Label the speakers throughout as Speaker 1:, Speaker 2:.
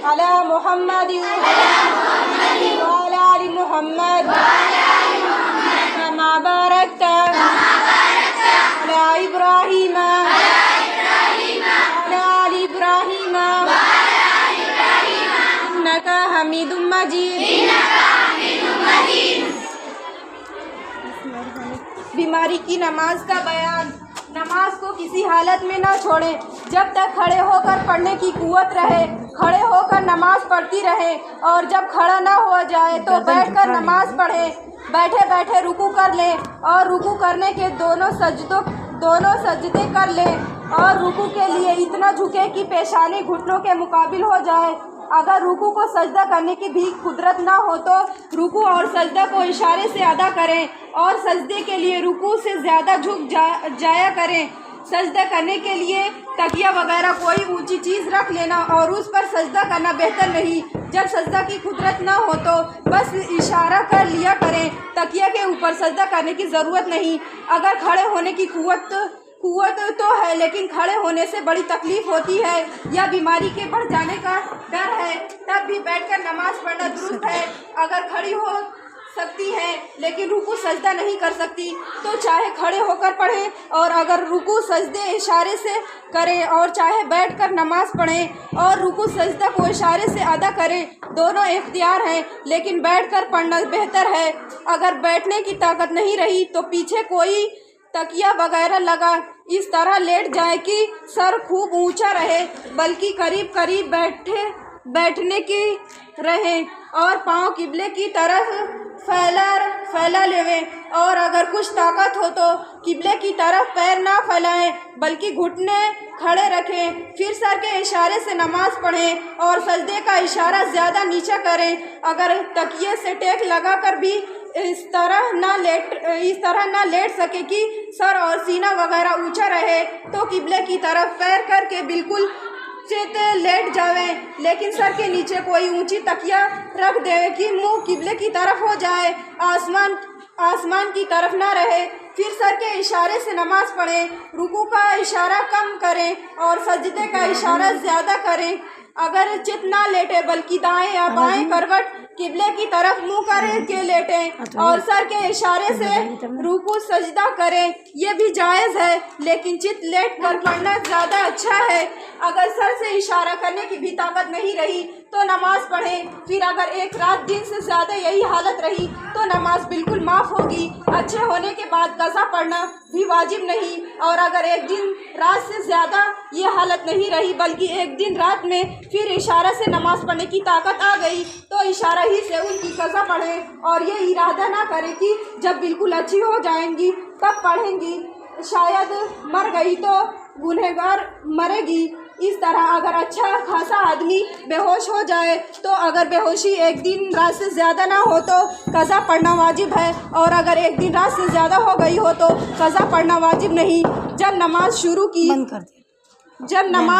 Speaker 1: अला मुहम्मद व अला आलि मुहम्मद कमा बारकता अला इब्राहीम व अला आलि इब्राहीम इन्नका हमीदुम मजीद। बीमारी की नमाज का बयान। नमाज को किसी हालत में न छोड़ें जब तक खड़े होकर पढ़ने की कुव्वत रहे। खड़े होकर नमाज पढ़ती रहे और जब खड़ा न हो जाए तो बैठकर नमाज पढ़ें। बैठे बैठे रुकू कर लें और रुकू करने के दोनों सजदे कर लें और रुकू के लिए इतना झुके कि पेशानी घुटनों के मुकाबिल हो जाए। अगर रुकू को सजदा करने की भी कुदरत ना हो तो रुकू और सजदा को इशारे से अदा करें और सजदे के लिए रुकू से ज़्यादा झुक जाया करें। सजदा करने के लिए तकिया वगैरह कोई ऊंची चीज़ रख लेना और उस पर सजदा करना बेहतर नहीं। जब सजदा की कुदरत ना हो तो बस इशारा कर लिया करें। तकिया के ऊपर सजदा करने की ज़रूरत नहीं। अगर खड़े होने की कुव्वत तो है लेकिन खड़े होने से बड़ी तकलीफ़ होती है या बीमारी के बढ़ जाने का डर है तब भी बैठकर नमाज पढ़ना दुरुस्त है। अगर खड़ी हो सकती है लेकिन रुकू सजदा नहीं कर सकती तो चाहे खड़े होकर पढ़ें और अगर रुकू सजदे इशारे से करें और चाहे बैठकर नमाज पढ़ें और रुकू सजदा को इशारे से अदा करें। दोनों इख्तियार हैं लेकिन बैठकर पढ़ना बेहतर है। अगर बैठने की ताकत नहीं रही तो पीछे कोई तकिया वगैरह लगा इस तरह लेट जाए कि सर खूब ऊंचा रहे बल्कि करीब करीब बैठने की रहे और पाँव किबले की तरफ फैला लेवें और अगर कुछ ताकत हो तो किबले की तरफ पैर ना फैलाएं बल्कि घुटने खड़े रखें। फिर सर के इशारे से नमाज पढ़ें और सजदे का इशारा ज़्यादा नीचा करें। अगर तकिए से टेक लगाकर भी इस तरह ना लेट सके कि सर और सीना वगैरह ऊंचा रहे तो किबले की तरफ पैर करके बिल्कुल चित लेट जावें लेकिन सर के नीचे कोई ऊंची तकिया रख दें कि मुंह किबले की तरफ हो जाए, आसमान की तरफ ना रहे। फिर सर के इशारे से नमाज पढ़ें। रुकू का इशारा कम करें और सजदे का इशारा ज़्यादा करें। अगर चित ना लेटे बल्कि दाएं या बाएं करवट किबले की तरफ मुंह करके लेटें और सर के इशारे से रुकू सजदा करें। ये भी जायज़ है लेकिन चित लेट कर पढ़ना ज़्यादा अच्छा है। अगर सर से इशारा करने की भी ताकत नहीं रही तो नमाज पढ़ें। फिर अगर एक रात दिन से ज़्यादा यही हालत रही तो नमाज बिल्कुल माफ़ होगी। अच्छे होने के बाद कज़ा पढ़ना भी वाजिब नहीं और अगर एक दिन रात से ज़्यादा ये हालत नहीं रही बल्कि एक दिन रात में फिर इशारा से नमाज पढ़ने की ताकत आ गई तो इशारा ही से उनकी कज़ा पढ़ें और ये इरादा ना करें कि जब बिल्कुल अच्छी हो जाएंगी तब पढ़ेंगी। शायद मर गई तो गुनहगार मरेगी। इस तरह अगर अच्छा खासा आदमी बेहोश हो जाए तो अगर बेहोशी एक दिन रात से ज़्यादा ना हो तो कज़ा पढ़ना वाजिब है और अगर एक दिन रात से ज़्यादा हो गई हो तो कज़ा पढ़ना वाजिब नहीं। जब नमाज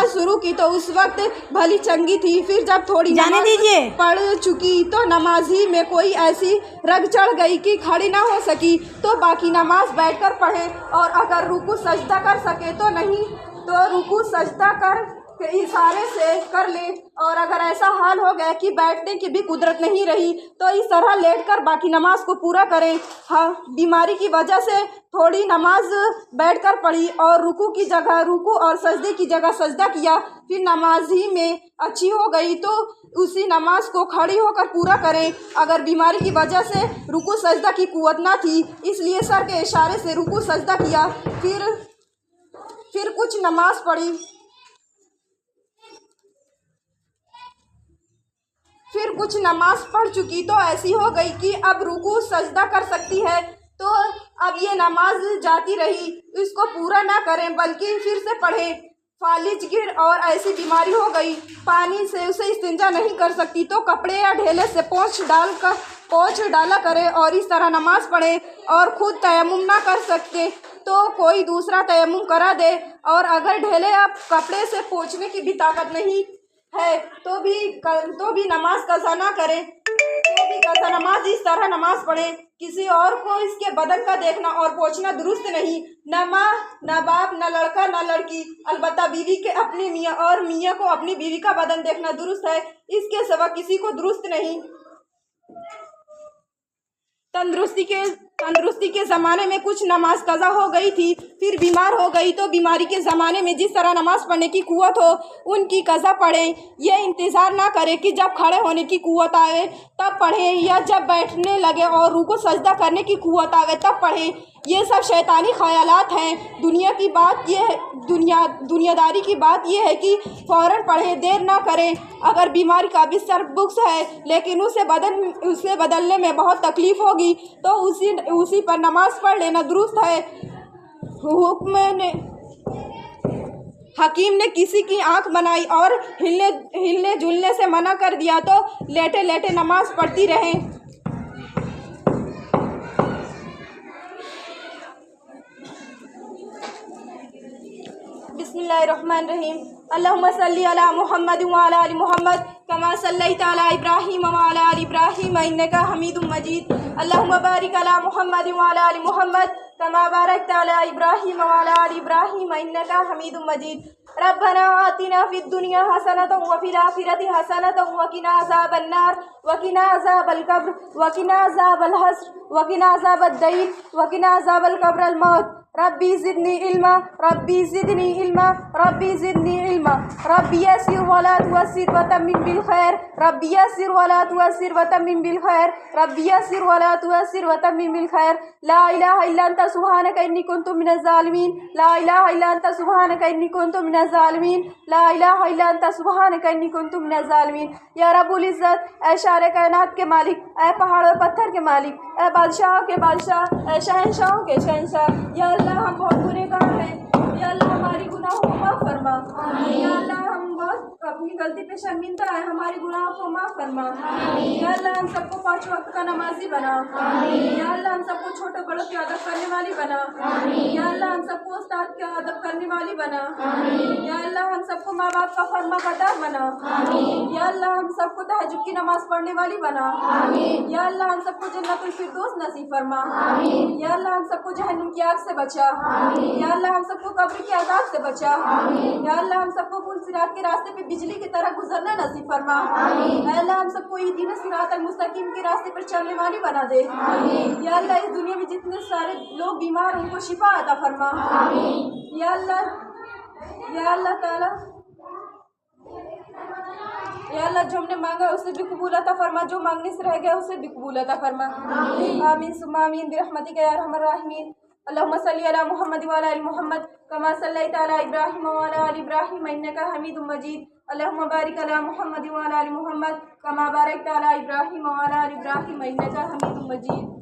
Speaker 1: शुरू की तो उस वक्त भली चंगी थी। फिर जब थोड़ी नमाज पढ़ चुकी तो नमाजी में कोई ऐसी रग चढ़ गई कि खड़ी ना हो सकी तो बाकी नमाज बैठकर पढ़े और अगर रुकू सजदा कर सके तो नहीं तो रुकू सजदा कर के इशारे से कर ले और अगर ऐसा हाल हो गया कि बैठने की भी कुदरत नहीं रही तो इस तरह लेटकर बाकी नमाज को पूरा करें। हाँ, बीमारी की वजह से थोड़ी नमाज बैठकर पढ़ी और रुकू की जगह रुकू और सजदे की जगह सजदा किया फिर नमाज ही में अच्छी हो गई तो उसी नमाज को खड़ी होकर पूरा करें। अगर बीमारी की वजह से रुकू सजदा की कुव्वत ना थी इसलिए सर के इशारे से रुकू सजदा किया फिर कुछ नमाज पढ़ी फिर कुछ नमाज पढ़ चुकी तो ऐसी हो गई कि अब रुकू सजदा कर सकती है तो अब ये नमाज जाती रही। इसको पूरा ना करें बल्कि फिर से पढ़ें। फालिज गिर और ऐसी बीमारी हो गई पानी से उसे इस्तिंजा नहीं कर सकती तो कपड़े या ढेले से पोंछ डाला करे और इस तरह नमाज पढ़े और ख़ुद तयम्मुम ना कर सकते तो कोई दूसरा तयम्मुम करा दे और अगर ढेले या कपड़े से पोंछने की भी ताकत नहीं है तो भी नमाज कज़ा ना करें नमाज इस तरह नमाज पढ़े, किसी और को इसके बदन का देखना और पोंछना दुरुस्त नहीं। न माँ, न बाप, न लड़का, न लड़की, अलबत्ता बीवी के अपने मियाँ और मियाँ को अपनी बीवी का बदन देखना दुरुस्त है, इसके सिवा किसी को दुरुस्त नहीं। तंदुरुस्ती के ज़माने में कुछ नमाज कज़ा हो गई थी, फिर बीमार हो गई तो बीमारी के ज़माने में जिस तरह नमाज पढ़ने की कुव्वत हो उनकी कज़ा पढ़ें। ये इंतज़ार ना करें कि जब खड़े होने की कुव्वत आवे तब पढ़ें, या जब बैठने लगे और रुकू सजदा करने की कुव्वत आवे तब पढ़ें। ये सब शैतानी ख़यालात हैं। दुनियादारी की बात यह है कि फ़ौरन पढ़ें, देर ना करें। अगर बीमारी का बिस्तर बुक्स है लेकिन उसे बदलने में बहुत तकलीफ़ होगी तो उसी पर नमाज पढ़ लेना दुरुस्त है। हकीम ने किसी की आंख बनाई और हिलने जुलने से मना कर दिया तो लेटे लेटे नमाज पढ़ती रहें। बिस्मिल्लाहिर्रहमानिर्रहीम। अल्लाहुम्मा सल्ली अला मुहम्मद व अला आलि मुहम्मद कमा सल्लैता अला इब्राहीम व अला आलि इब्राहीम इन्नका हमीदुम मजीद। अल्लाहुम्मा बारिक अला मुहम्मद व अला आलि मुहम्मद कमा बारकता अला इब्राहीम व अला आलि इब्राहीम इन्नका हमीदुम मजीद। रब्बना आतिना फिद दुनिया हसनतन व फिल आखिरति हसनतन व किना अज़ाबन नार व किना अज़ाबल कब्र व किना अज़ाबल हस्र व किना अज़ाबद दईन व किना अज़ाबल कब्रल मौत। रब्बी ज़िदनी इल्मा, रब्बी ज़िदनी इल्मा, रब्बी ज़िदनी इल्मा। रब्बी यस्सिर वला तुअस्सिर व तम्मिम बिल खैर, रब्बी यस्सिर वला तुअस्सिर व तम्मिम बिल खैर, रब्बी यस्सिर वला तुअस्सिर व तम्मिम बिल खैर। ला इलाहा इल्ला अंता सुब्हानका इन्नी कुन्तु मिनज़ ज़ालिमीन, ला इलाहा इल्ला अंता सुब्हानका इन्नी कुन्तु मिनज़ ज़ालिमीन, ला इलाहा इल्ला अंता सुब्हानका इन्नी कुन्तु मिनज़ ज़ालिमीन। या रब्बुल इज़्ज़त, ऐ शारे कायनात के मालिक, ऐ पहाड़ और पत्थर के मालिक, ऐ बादशाह के बादशाह, ऐ शहंशाहों के शहंशाह, या अल्लाह हम बहुत गुनहगार हैं, या अल्लाह हमारी गुनाहों को माफ़ फरमा। या अल्लाह हम बहुत अपनी गलती पे शर्मिंदा है, हमारी गुनाहों को माफ़ फरमा। या अल्लाह हम सबको 5 वक्त का नमाजी बना। या अल्लाह हम सबको छोटे बड़ों की अदब करने वाली बना। या अल्लाह हम सबको उस्ताद की अदब करने वाली बना। या अल्लाह हम सबको माँ बाप का फर्मा बरदार बना। या अल्लाह हम सबको तहज्जुद की नमाज पढ़ने वाली बना। या अल्लाह हम सबको जन्नतुल फिरदौस नसीब फरमा। या अल्लाह हम सबको जहन्नुम की आग से बचा। या अल्लाह हम सबको कब्र के अज़ाब से बचा। या अल्लाह हम सबको पुल सिरात के रास्ते पे बिजली की तरह गुजरना नसीब फरमा। या अल्लाह हम सबको दीन सिरातल मुस्तकीम के रास्ते पर चलने वाली बना दे। या अल्लाह इस दुनिया में जितने सारे लोग बीमार हैं उनको शिफा अता फरमा। या अल्लाह ताला, या अल्लाह जो हमने मांगा उसे भी कबूल अता फरमा, जो मांगने से रह गया उसे भी कबूल अता फरमा। आमीन सुम्मा आमीन बिरहमतिका या अरहमर राहिमीन। अल्लाहुम्मा सल्ली अला मुहम्मद व अला आलि मुहम्मद कमा सल्लैता अला इब्राहीम व अला आलि इब्राहीम इन्नका हमीदुम मजीद। अल्लाहुम्मा बारिक अला मुहम्मद व अला आलि मुहम्मद कमा बारकता अला इब्राहीम व अला आलि इब्राहीम इन्नका हमीदुम मजीद।